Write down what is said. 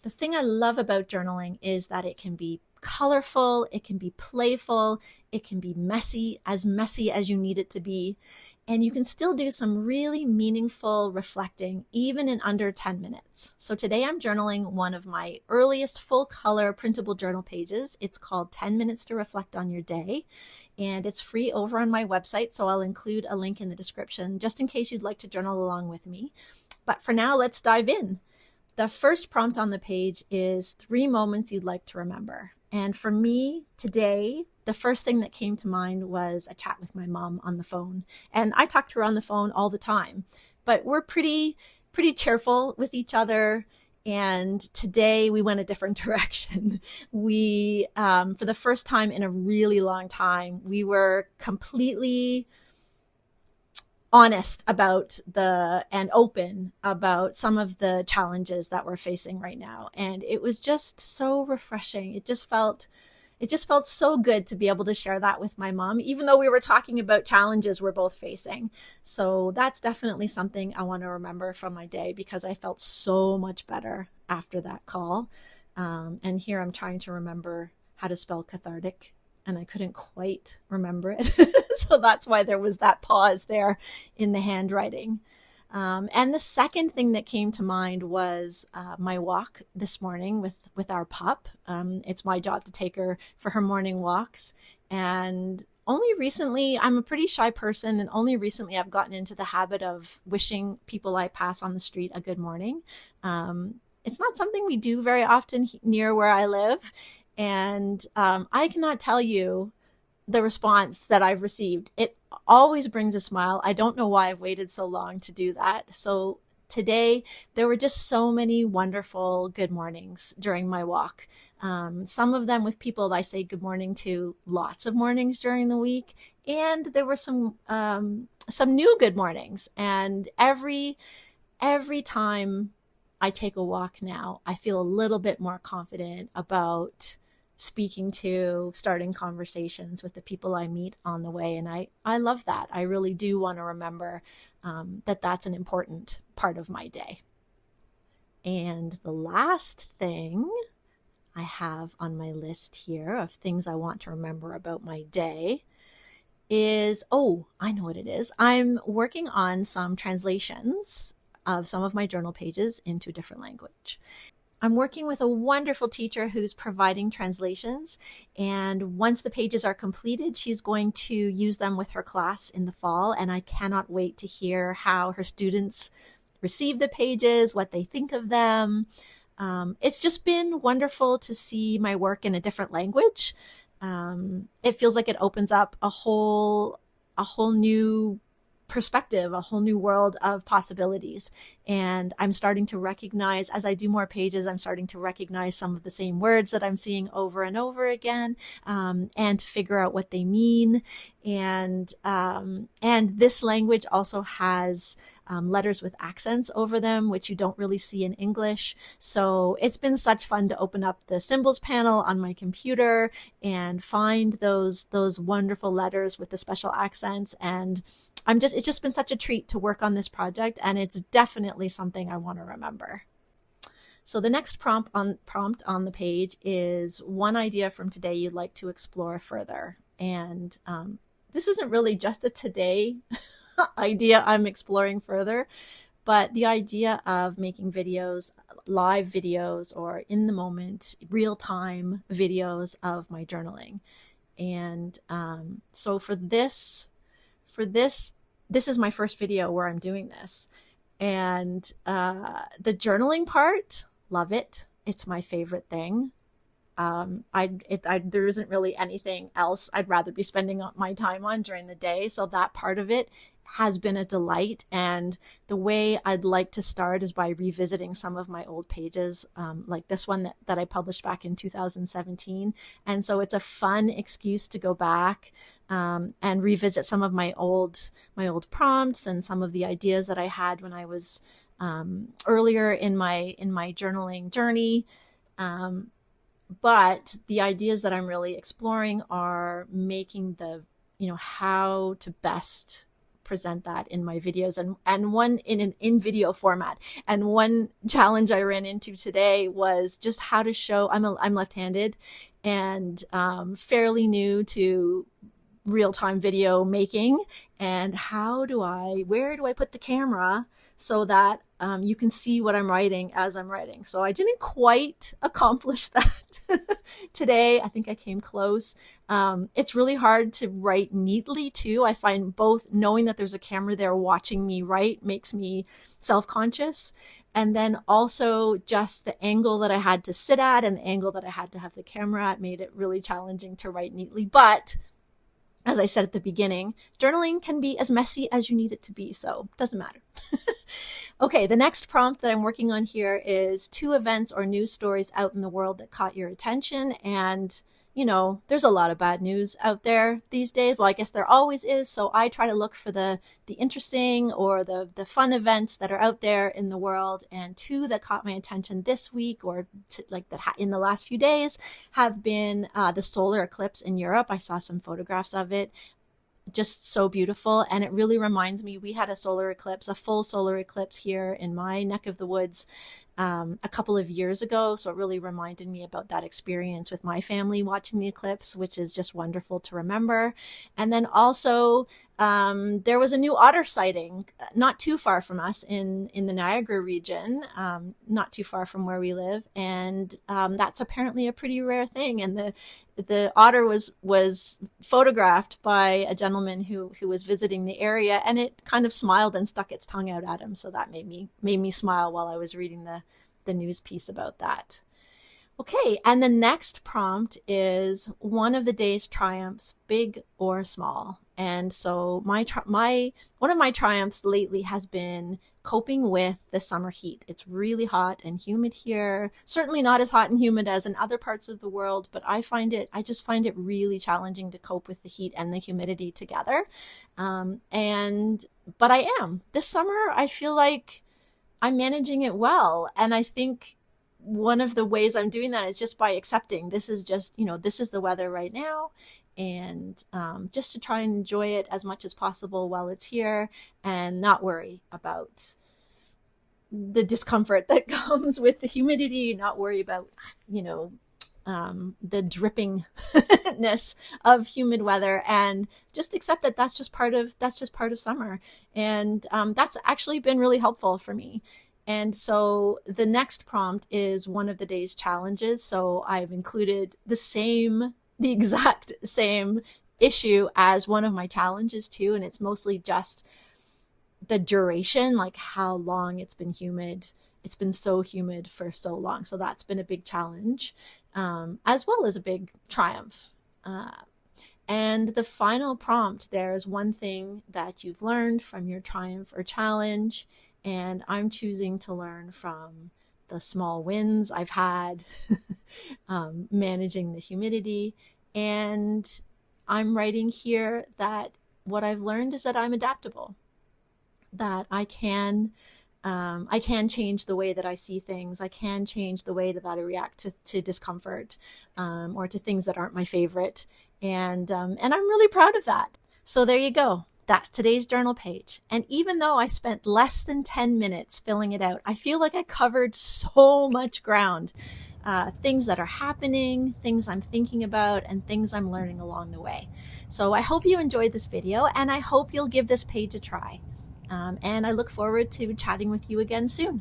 the thing I love about journaling is that it can be colorful, it can be playful, it can be messy as you need it to be. And you can still do some really meaningful reflecting, even in under 10 minutes. So today I'm journaling one of my earliest full color printable journal pages. It's called 10 Minutes to Reflect on Your Day, and it's free over on my website. So I'll include a link in the description just in case you'd like to journal along with me. But for now, let's dive in. The first prompt on the page is 3 moments you'd like to remember. And for me today, the first thing that came to mind was a chat with my mom on the phone. And I talk to her on the phone all the time, but we're pretty cheerful with each other. And today we went a different direction. We, for the first time in a really long time, we were completely honest about and open about some of the challenges that we're facing right now. And it was just so refreshing. It just felt so good to be able to share that with my mom, even though we were talking about challenges we're both facing. So that's definitely something I want to remember from my day, because I felt so much better after that call. And here I'm trying to remember how to spell cathartic, and I couldn't quite remember it. So that's why there was that pause there in the handwriting. And the second thing that came to mind was my walk this morning with our pup. It's my job to take her for her morning walks. And only recently, I'm a pretty shy person, and only recently I've gotten into the habit of wishing people I pass on the street a good morning. It's not something we do very often near where I live. And I cannot tell you the response that I've received. It always brings a smile. I don't know why I've waited so long to do that. So today, there were just so many wonderful good mornings during my walk. Some of them with people I say good morning to lots of mornings during the week. And there were some new good mornings. And every time I take a walk now, I feel a little bit more confident about starting conversations with the people I meet on the way. And I love that. I really do want to remember that that's an important part of my day. And the last thing I have on my list here of things I want to remember about my day is, I know what it is. I'm working on some translations of some of my journal pages into a different language. I'm working with a wonderful teacher who's providing translations. And once the pages are completed, she's going to use them with her class in the fall. And I cannot wait to hear how her students receive the pages, what they think of them. It's just been wonderful to see my work in a different language. It feels like it opens up a whole new perspective, a whole new world of possibilities. And I'm starting to recognize, as I do more pages, I'm starting to recognize some of the same words that I'm seeing over and over again, and to figure out what they mean. And this language also has letters with accents over them, which you don't really see in English. So it's been such fun to open up the symbols panel on my computer and find those wonderful letters with the special accents. And it's just been such a treat to work on this project, and it's definitely something I want to remember. So the next prompt on the page is one idea from today you'd like to explore further. And this isn't really just a today idea I'm exploring further, but the idea of making videos, live videos, or in the moment, real-time videos of my journaling. And so for this is my first video where I'm doing this. And the journaling part, love it. It's my favorite thing. There isn't really anything else I'd rather be spending my time on during the day. So that part of it has been a delight. And the way I'd like to start is by revisiting some of my old pages, like this one that I published back in 2017. And so it's a fun excuse to go back and revisit some of my old prompts and some of the ideas that I had when I was earlier in my journaling journey. But the ideas that I'm really exploring are making how to best present that in my videos, and one in video format. And one challenge I ran into today was just how to show, I'm left-handed and fairly new to real-time video making, and where do I put the camera so that you can see what I'm writing as I'm writing. So I didn't quite accomplish that today. I think I came close. It's really hard to write neatly too. I find both knowing that there's a camera there watching me write makes me self-conscious. And then also just the angle that I had to sit at and the angle that I had to have the camera at made it really challenging to write neatly. But as I said at the beginning, journaling can be as messy as you need it to be, so it doesn't matter. Okay, the next prompt that I'm working on here is 2 events or news stories out in the world that caught your attention. And, you know, there's a lot of bad news out there these days. Well, I guess there always is. So I try to look for the interesting or the fun events that are out there in the world. And 2 that caught my attention this week, or in the last few days, have been the solar eclipse in Europe. I saw some photographs of it. Just so beautiful. And it really reminds me, we had a full solar eclipse here in my neck of the woods a couple of years ago. So it really reminded me about that experience with my family watching the eclipse, which is just wonderful to remember. And then also there was a new otter sighting not too far from us in the Niagara region, not too far from where we live. And that's apparently a pretty rare thing. And the otter was photographed by a gentleman who was visiting the area, and it kind of smiled and stuck its tongue out at him. So that made me smile while I was reading the news piece about that. Okay, and the next prompt is one of the day's triumphs, big or small. And so one of my triumphs lately has been coping with the summer heat. It's really hot and humid here. Certainly not as hot and humid as in other parts of the world, but I just find it really challenging to cope with the heat and the humidity together. But I am. This summer, I feel like I'm managing it well. And I think one of the ways I'm doing that is just by accepting this is the weather right now. And just to try and enjoy it as much as possible while it's here and not worry about the discomfort that comes with the humidity, not worry about, the drippingness of humid weather, and just accept that that's just part of summer. And that's actually been really helpful for me. And so the next prompt is one of the day's challenges. So I've included the exact same issue as one of my challenges too. And it's mostly just the duration, like how long it's been humid. It's been so humid for so long. So that's been a big challenge, as well as a big triumph. And the final prompt, there's one thing that you've learned from your triumph or challenge. And I'm choosing to learn from the small wins I've had managing the humidity. And I'm writing here that what I've learned is that I'm adaptable, that I can change the way that I see things. I can change the way that I react to discomfort or to things that aren't my favorite. And I'm really proud of that. So there you go. That's today's journal page. And even though I spent less than 10 minutes filling it out, I feel like I covered so much ground. Things that are happening, things I'm thinking about, and things I'm learning along the way. So I hope you enjoyed this video, and I hope you'll give this page a try. And I look forward to chatting with you again soon.